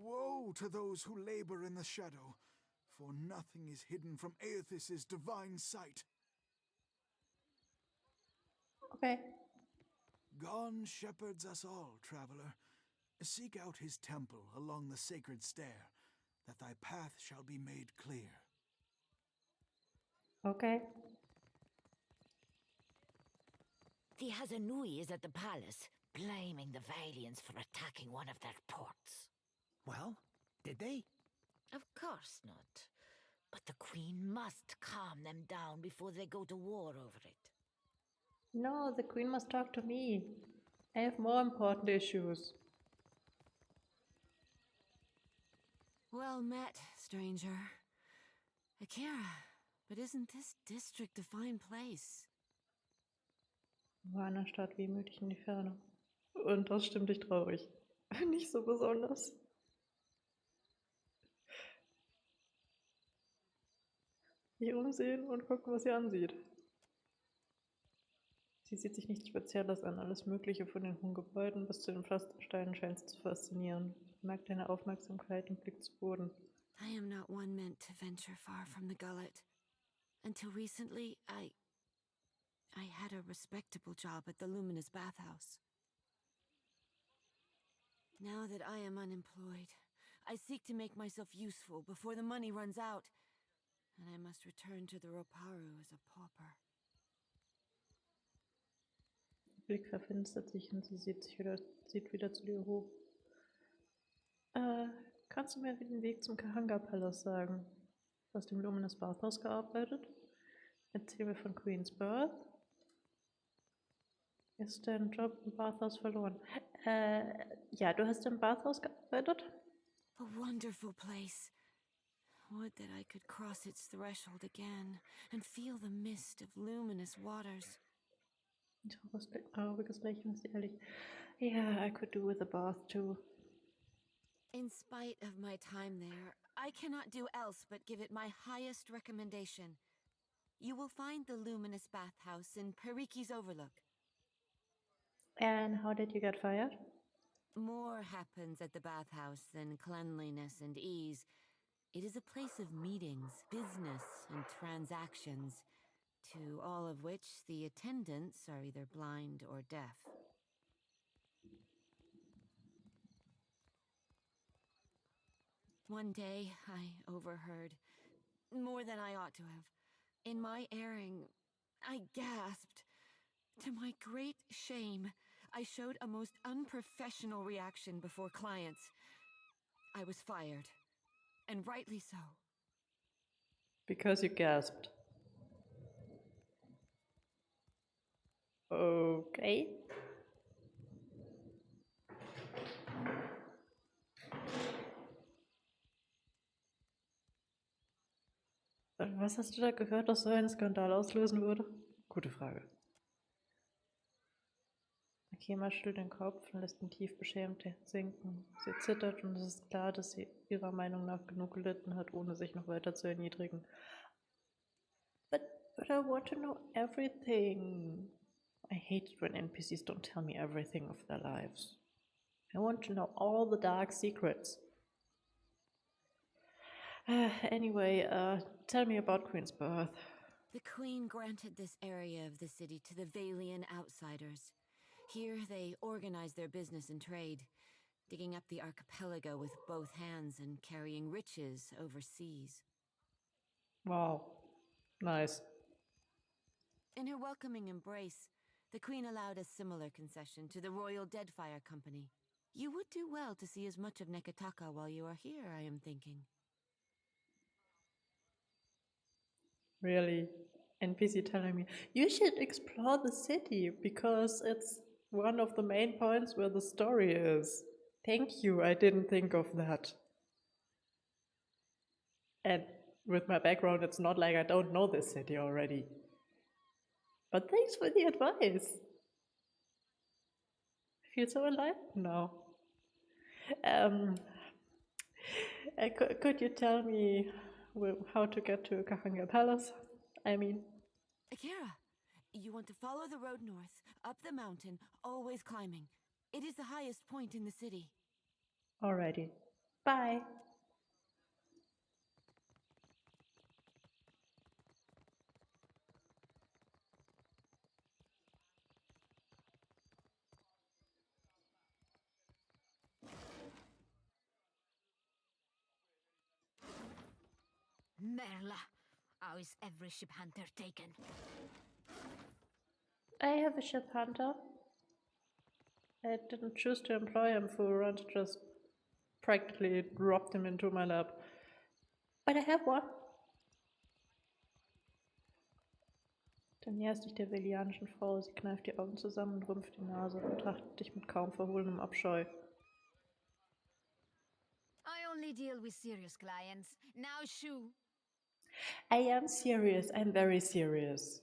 Woe to those who labor in the shadow, for nothing is hidden from Aethys' divine sight. Okay. God shepherds us all, traveler. Seek out his temple along the sacred stair, that thy path shall be made clear. Okay. The Hazanui is at the palace, blaming the Vailians for attacking one of their ports. Well, did they? Of course not. But the Queen must calm them down before they go to war over it. No, the Queen must talk to me. I have more important issues. Well met, stranger. Akira, but isn't this district a fine place? War einer Stadt wehmütig in die Ferne. Und das stimmt dich traurig. Nicht so besonders. Sich umsehen und gucken, was sie ansieht. Sie sieht sich nichts Spezielles an. Alles Mögliche von den hohen Gebäuden bis zu den Pflastersteinen scheint sie zu faszinieren. Sie merkt deine Aufmerksamkeit und blickt zu Boden. I am not one meant to venture far from the gullet. Until recently, I had a respectable job at the Luminous bathhouse. Now that I am unemployed, I seek to make myself useful before the money runs out, and I must return to the Roparu as a pauper. Der Blick verfinstert sich und sie sieht wieder zu dir hoch. Kannst du mir den Weg zum Kahanga-Palace sagen? Du hast im Luminous Bathhouse gearbeitet? Erzähl mir von Queen's Berth. Ist dein Job im Bathhouse verloren? Ja, du hast im Bathhouse gearbeitet? A wonderful place. Would that I could cross its threshold again and feel the mist of luminous waters. Trauriges Lächeln ist ehrlich. Yeah, I could do with a bath too. In spite of my time there, I cannot do else but give it my highest recommendation. You will find the Luminous Bathhouse in Periki's Overlook. And how did you get fired? More happens at the bathhouse than cleanliness and ease. It is a place of meetings, business, and transactions, to all of which the attendants are either blind or deaf. One day, I overheard, more than I ought to have. In my airing, I gasped. To my great shame, I showed a most unprofessional reaction before clients. I was fired, and rightly so. Because you gasped. Okay. Was hast du da gehört, das so einen Skandal auslösen würde? Gute Frage. Akima schüttelt den Kopf und lässt ihn tief beschämt sinken. Sie zittert und es ist klar, dass sie ihrer Meinung nach genug gelitten hat, ohne sich noch weiter zu erniedrigen. But I want to know everything. I hate it when NPCs don't tell me everything of their lives. I want to know all the dark secrets. Anyway, tell me about Queen's Berth. The Queen granted this area of the city to the Vailian outsiders. Here they organize their business and trade, digging up the archipelago with both hands and carrying riches overseas. Wow. Nice. In her welcoming embrace, the Queen allowed a similar concession to the Royal Deadfire Company. You would do well to see as much of Neketaka while you are here, I am thinking. Really? NPC telling me, you should explore the city because it's one of the main points where the story is. Thank you, I didn't think of that. And with my background, it's not like I don't know this city already. But thanks for the advice. I feel so enlightened now. Could you tell me how to get to Kahanga Palace? I mean... Akira, you want to follow the road north, up the mountain, always climbing. It is the highest point in the city. Alrighty. Bye. Merla, how is every ship hunter taken? I have a ship hunter. I didn't choose to employ him for a run, just practically dropped him into my lap. But I have one. Dann näherst dich der vailianischen Frau. Sie kneift die Augen zusammen und rümpft die Nase und betrachtet dich mit kaum verhohlenem Abscheu. I only deal with serious clients. Now shoo. I am serious. I'm very serious.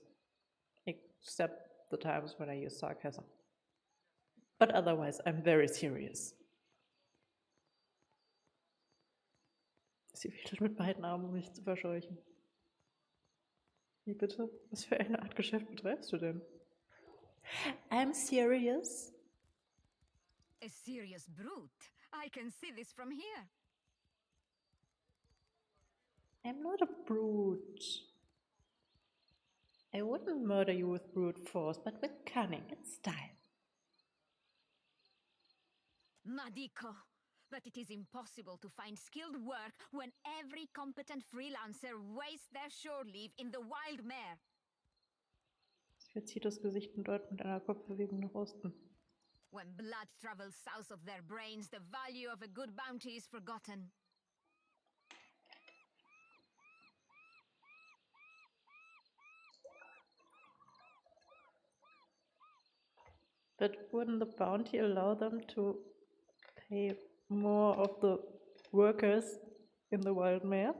Except the times when I use sarcasm. But otherwise, I'm very serious. Sie wedelt mit beiden Armen, um mich zu verscheuchen. Wie bitte? Was für eine Art Geschäft betreibst du denn? I'm serious. A serious brute. I can see this from here. I'm not a brute. I wouldn't murder you with brute force, but with cunning and style. Madiko. But it is impossible to find skilled work when every competent freelancer wastes their shore leave in the wild mare. Sie verzieht das Gesicht und deutet mit einer Kopfbewegung nach Osten. When blood travels south of their brains, the value of a good bounty is forgotten. But wouldn't the bounty allow them to pay more of the workers in the wild mare?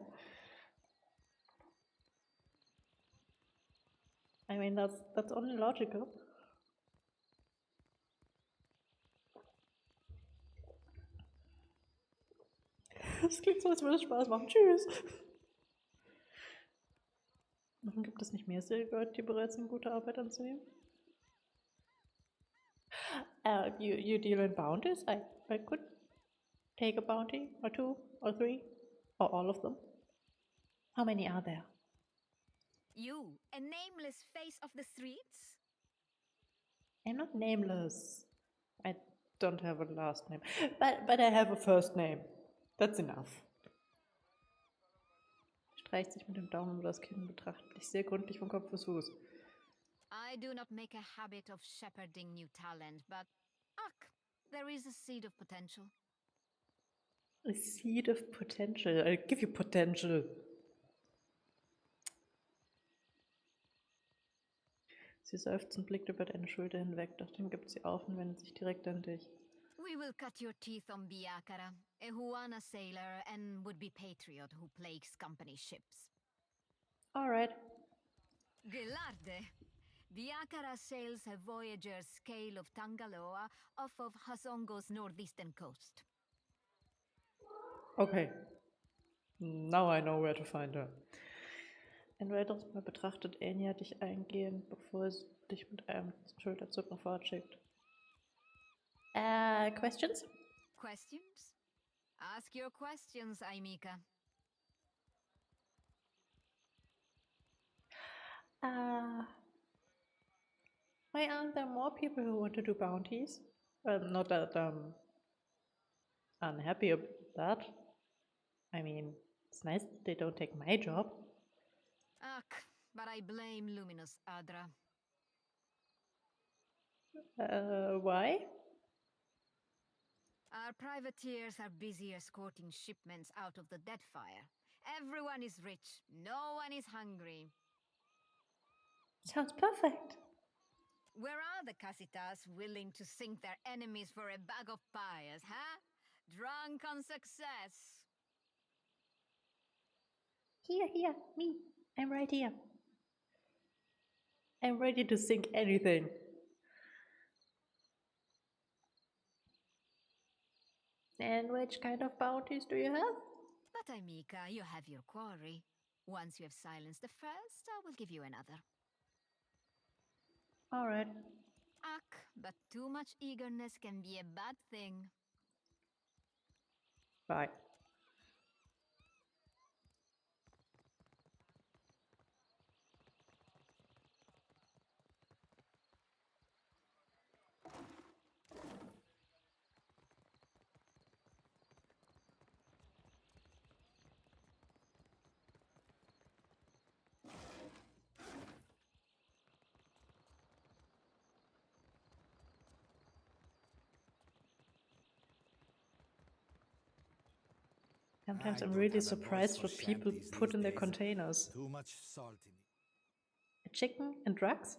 I mean, that's only logical. Das klingt so, als würde es Spaß machen. Tschüss. Warum gibt es nicht mehr Leute, die bereit sind, gute Arbeit anzunehmen? You deal in bounties? I could take a bounty, or 2, or 3, or all of them. How many are there? You, a nameless face of the streets? I'm not nameless. I don't have a last name. But I have a first name. That's enough. Streicht sich mit dem Daumen über das Kinn, betrachtet dich sehr gründlich von Kopf bis Fuß. I do not make a habit of shepherding new talent, but there is a seed of potential. A seed of potential. I'll give you potential. Sie seufzt und blickt über deine Schulter hinweg, doch dann gibt sie auf und wendet sich direkt an dich. We will cut your teeth on Biakara, a Huana sailor and would-be patriot who plagues company ships. Alright. Gelarde! Biakara sails a voyager's scale of Tangaloa off of Hasongo's northeastern coast. Okay. Now I know where to find her. Ein weiteres Mal betrachtet Aenia dich eingehend, bevor sie dich mit einem Schulterzucken fortschickt. Questions? Questions? Ask your questions, Aimika. Why aren't there more people who want to do bounties? Not that I'm unhappy about that. I mean, it's nice that they don't take my job. But I blame Luminous Adra. Why? Our privateers are busy escorting shipments out of the Deadfire. Everyone is rich, no one is hungry. Sounds perfect. Where are the Casitas willing to sink their enemies for a bag of pyres, huh? Drunk on success. Here, me. I'm right here. I'm ready to sink anything. And which kind of bounties do you have? But Aimika, you have your quarry. Once you have silenced the first, I will give you another. Alright. But too much eagerness can be a bad thing. Bye. Sometimes I I'm don't really have a voice surprised for what people shanties put these in their days. containers. Too much salt in it. A chicken and drugs?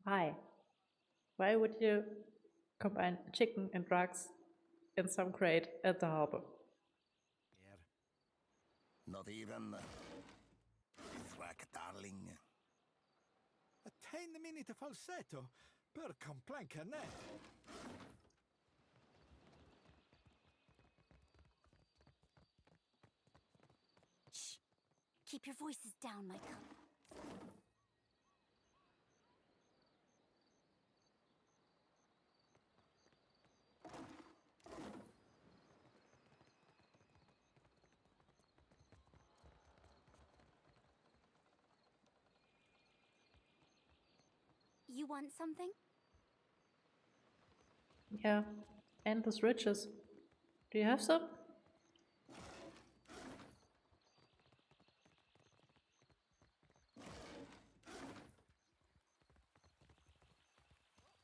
Why? Why would you combine chicken and drugs in some crate at the harbor? Here. Not even thwack, darling. A 10-minute falsetto per complancanet. Shh. Keep your voices down, my cub. You want something? Yeah, endless riches. Do you have some?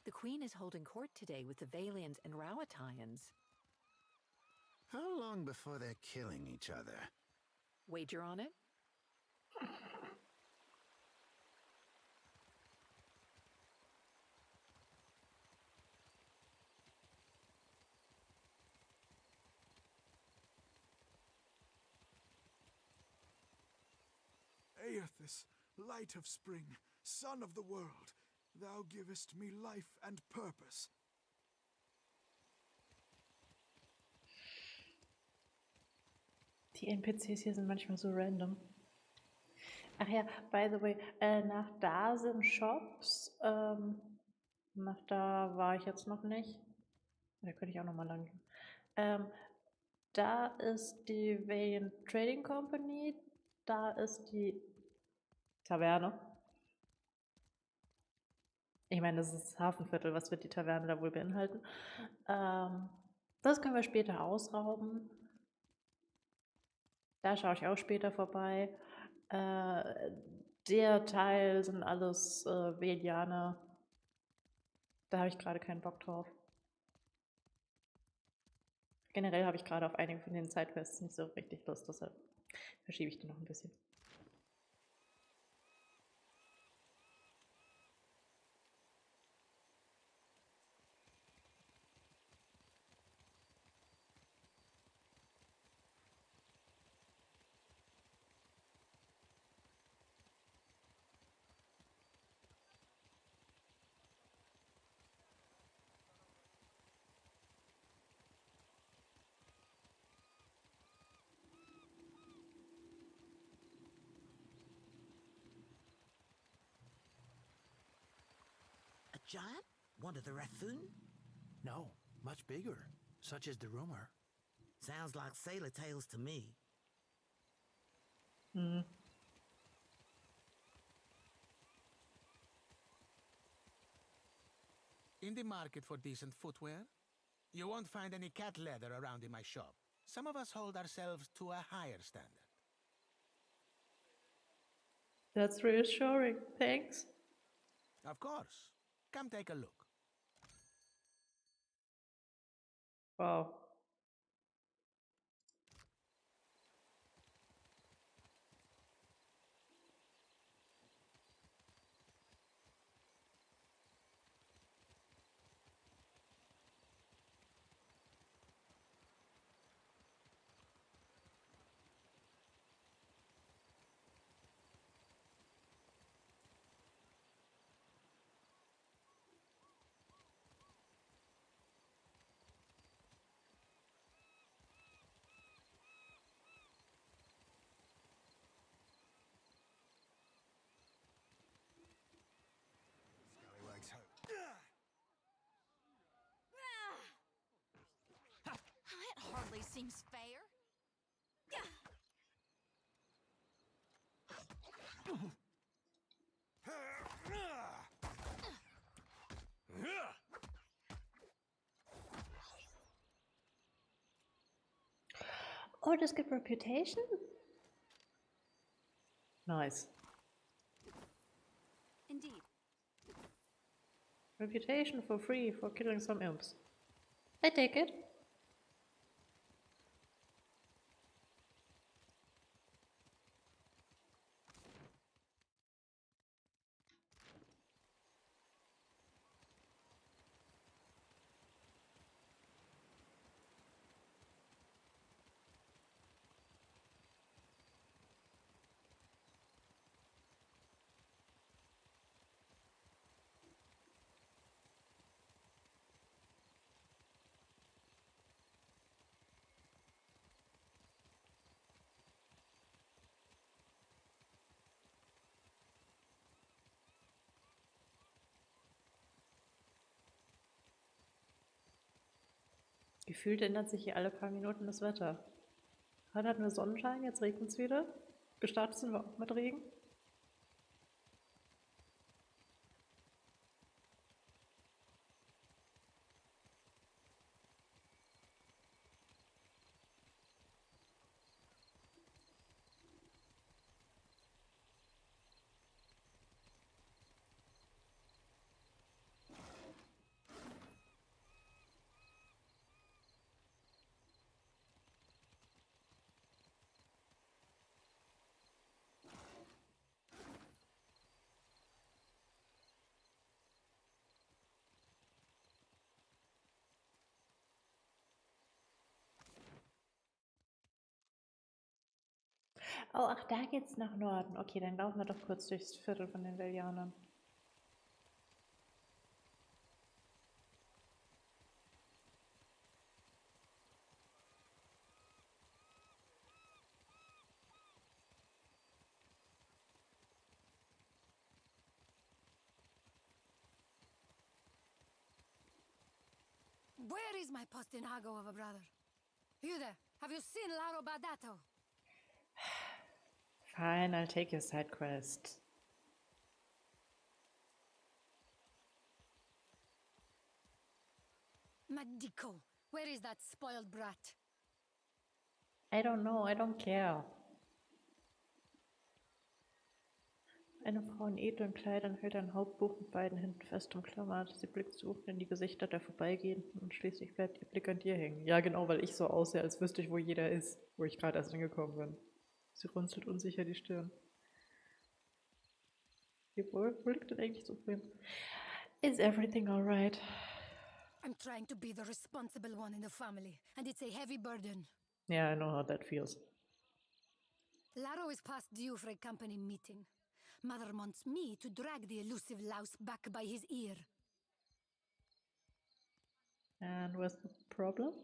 The Queen is holding court today with the Vailians and Reisetipps. How long before they're killing each other? Wager on it? Aethys, light of spring, sun of the world, thou givest me life and purpose. Die NPCs hier sind manchmal so random. Ach ja, by the way, nach da sind Shops. Nach da war ich jetzt noch nicht. Da könnte ich auch noch mal lang gehen. Da ist die Vailian Trading Company. Da ist die Taverne. Ich meine, das ist das Hafenviertel. Was wird die Taverne da wohl beinhalten? Das können wir später ausrauben. Da schaue ich auch später vorbei. Der Teil sind alles Vailianer. Da habe ich gerade keinen Bock drauf. Generell habe ich gerade auf einige von den Zeitquests nicht so richtig Lust, deshalb verschiebe ich die noch ein bisschen. A giant? One of the raccoon? No, much bigger. Such is the rumor. Sounds like sailor tales to me. Hm. In the market for decent footwear? You won't find any cat leather around in my shop. Some of us hold ourselves to a higher standard. That's reassuring. Thanks. Of course. Come take a look. Wow. Scallywags hope. It hardly seems fair. Oh, das gibt Reputation? Nice. Indeed. Reputation for free for killing some imps. I take it. Gefühlt ändert sich hier alle paar Minuten das Wetter. Gerade hatten wir Sonnenschein, jetzt regnet es wieder. Gestartet sind wir auch mit Regen. Oh, ach, da geht's nach Norden. Okay, dann laufen wir doch kurz durchs Viertel von den Vailianern. Where is my postinago of a brother? You there? Have you seen Nera Bardatto? Fine, I'll take your side quest. Madiko, where is that spoiled brat? I don't know, I don't care. Eine Frau in edlen Kleidern hält ein Hauptbuch mit beiden Händen fest umklammert. Sie blickt suchend in die Gesichter der Vorbeigehenden und schließlich bleibt ihr Blick an dir hängen. Ja, genau, weil ich so aussehe, als wüsste ich, wo jeder ist, wo ich gerade erst angekommen bin. Sie runzelt unsicher die Stirn. Wo liegt denn eigentlich so viel? Is everything alright? I'm trying to be the responsible one in the family, and it's a heavy burden. Yeah, I know how that feels. Laro is past due for a company meeting. Mother wants me to drag the elusive louse back by his ear. And what's the problem?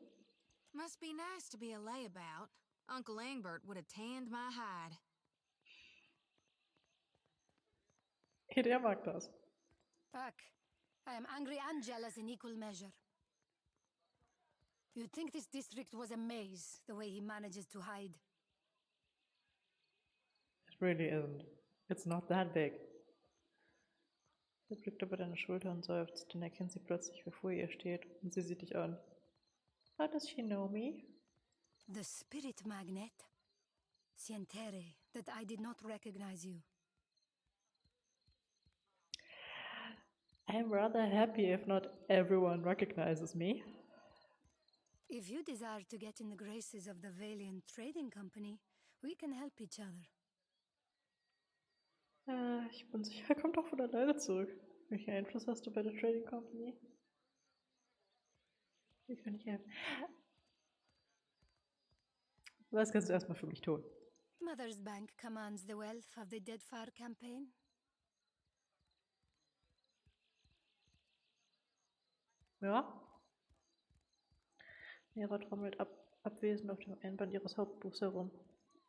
Must be nice to be a layabout. Uncle Engbert would have tanned my hide. Der mag das. Fuck. I am angry and jealous in equal measure. You'd think this district was a maze, the way he manages to hide. It really isn't. It's not that big. Er blickt über deine Schulter und seufzt, denn er kennt sie plötzlich, wer vor ihr steht, und sie sieht dich an. How does she know me? The spirit magnet. Sientere, that I did not recognize you. I'm rather happy if not everyone recognizes me. If you desire to get in the graces of the Vailian Trading Company, we can help each other. Ich bin sicher, er kommt auch von alleine zurück. Welchen Einfluss hast du bei der Trading Company? Wie kann ich helfen? Was kannst du erstmal für mich tun? Mother's bank commands the wealth of the Deadfire campaign. Ja. Nera trommelt abwesend auf dem Einband ihres Hauptbuchs herum.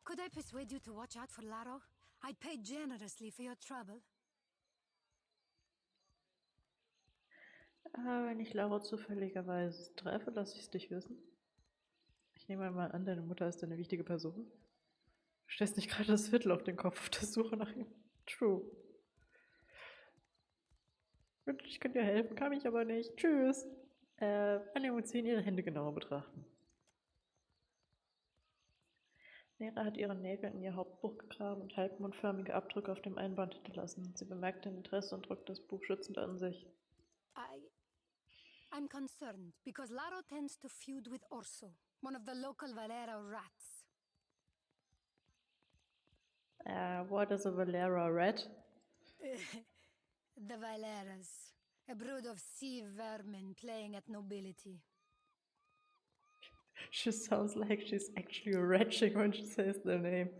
Could I persuade you to watch out for Laro? I'd pay generously for your trouble. Wenn ich Laura zufälligerweise treffe, lasse ich es dich wissen. Ich nehme mal an, deine Mutter ist eine wichtige Person. Du stellst nicht gerade das Viertel auf den Kopf auf der Suche nach ihm. True. Ich könnte dir helfen, kann ich aber nicht. Tschüss. Anne und 10 ihre Hände genauer betrachten. Nera hat ihre Nägel in ihr Hauptbuch gegraben und halbmondförmige Abdrücke auf dem Einband hinterlassen. Sie bemerkt dein Interesse und drückt das Buch schützend an sich. I'm concerned because Laro tends to feud with Orso, one of the local Valera rats. What is a Valera rat? The Valeras, a brood of sea vermin playing at nobility. She sounds like she's actually retching when she says their name.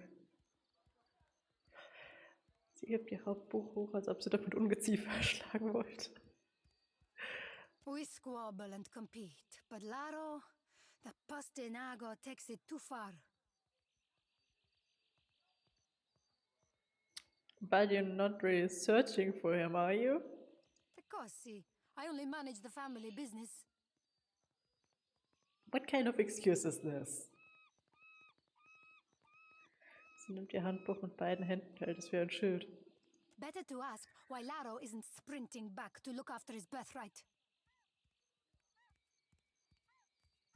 Sie hebt ihr Hauptbuch hoch, als ob sie damit Ungeziefer erschlagen wollte. We squabble and compete, but Laro, the postinago, takes it too far. But you're not really searching for him, are you? Of course, see, I only manage the family business. What kind of excuse is this? Sie nimmt ihr Handbuch mit beiden Händen, hält es wie ein Schild. Better to ask why Laro isn't sprinting back to look after his birthright.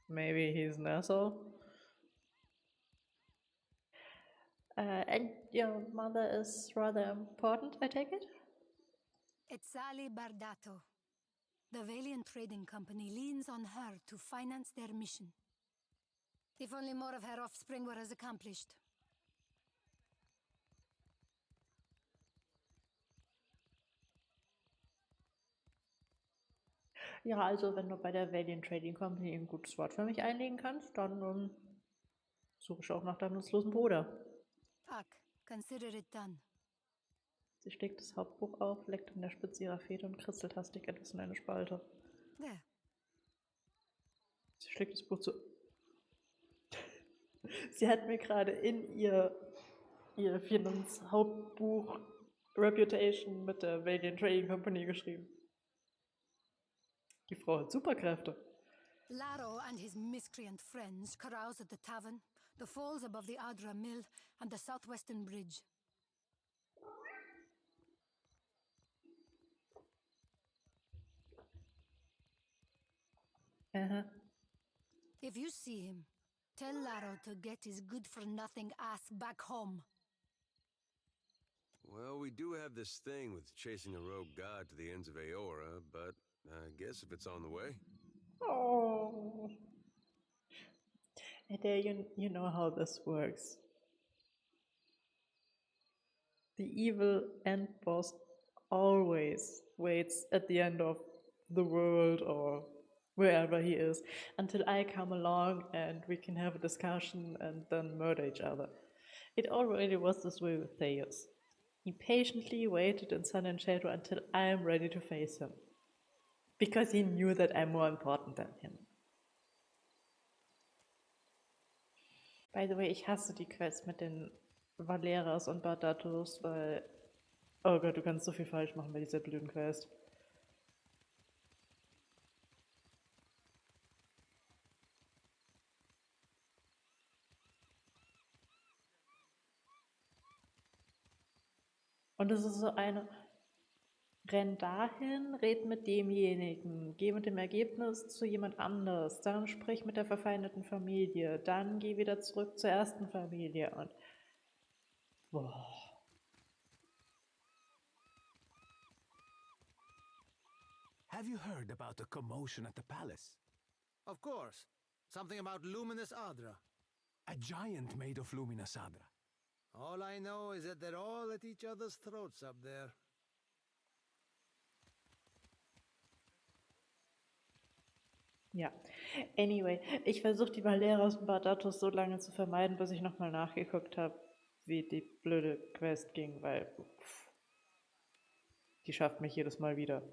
Maybe he's an asshole. And your mother is rather important, I take it? It's Nera Bardatto. The Vailian Trading Company leans on her to finance their mission. If only more of her offspring were as accomplished. Ja, also wenn du bei der Vailian Trading Company ein gutes Wort für mich einlegen kannst, dann suche ich auch nach deinem nutzlosen Bruder. Fuck, consider it done. Sie schlägt das Hauptbuch auf, leckt an der Spitze ihrer Feder und kritzelt hastig etwas in eine Spalte. There. Sie schlägt das Buch zu. Sie hat mir gerade in ihr Finanzhauptbuch Reputation mit der Vailian Trading Company geschrieben. Die Frau hat Superkräfte. Laro and his miscreant friends carouse at the tavern, the falls above the Adra Mill, and the southwestern bridge. If you see him, tell Laro to get his good-for-nothing ass back home. Well, we do have this thing with chasing a rogue god to the ends of Aora, but I guess if it's on the way. Oh. Adele, you know how this works. The evil end boss always waits at the end of the world or wherever he is until I come along and we can have a discussion and then murder each other. It already was this way with Theus. He patiently waited in sun and shadow until I am ready to face him. Because he knew that I'm more important than him. By the way, ich hasse die Quests mit den Valeras und Bardattos, weil... Oh Gott, du kannst so viel falsch machen bei dieser blöden Quest. Und es ist so eine... Renn dahin, red mit demjenigen, geh mit dem Ergebnis zu jemand anders, dann sprich mit der verfeindeten Familie, dann geh wieder zurück zur ersten Familie und... Boah. Have you heard about the commotion at the palace? Of course. Something about luminous Adra. A giant made of luminous Adra. All I know is that they're all at each other's throats up there. Ja, anyway, ich versuche die Valeras und Bardattos so lange zu vermeiden, bis ich nochmal nachgeguckt habe, wie die blöde Quest ging, weil die schafft mich jedes Mal wieder.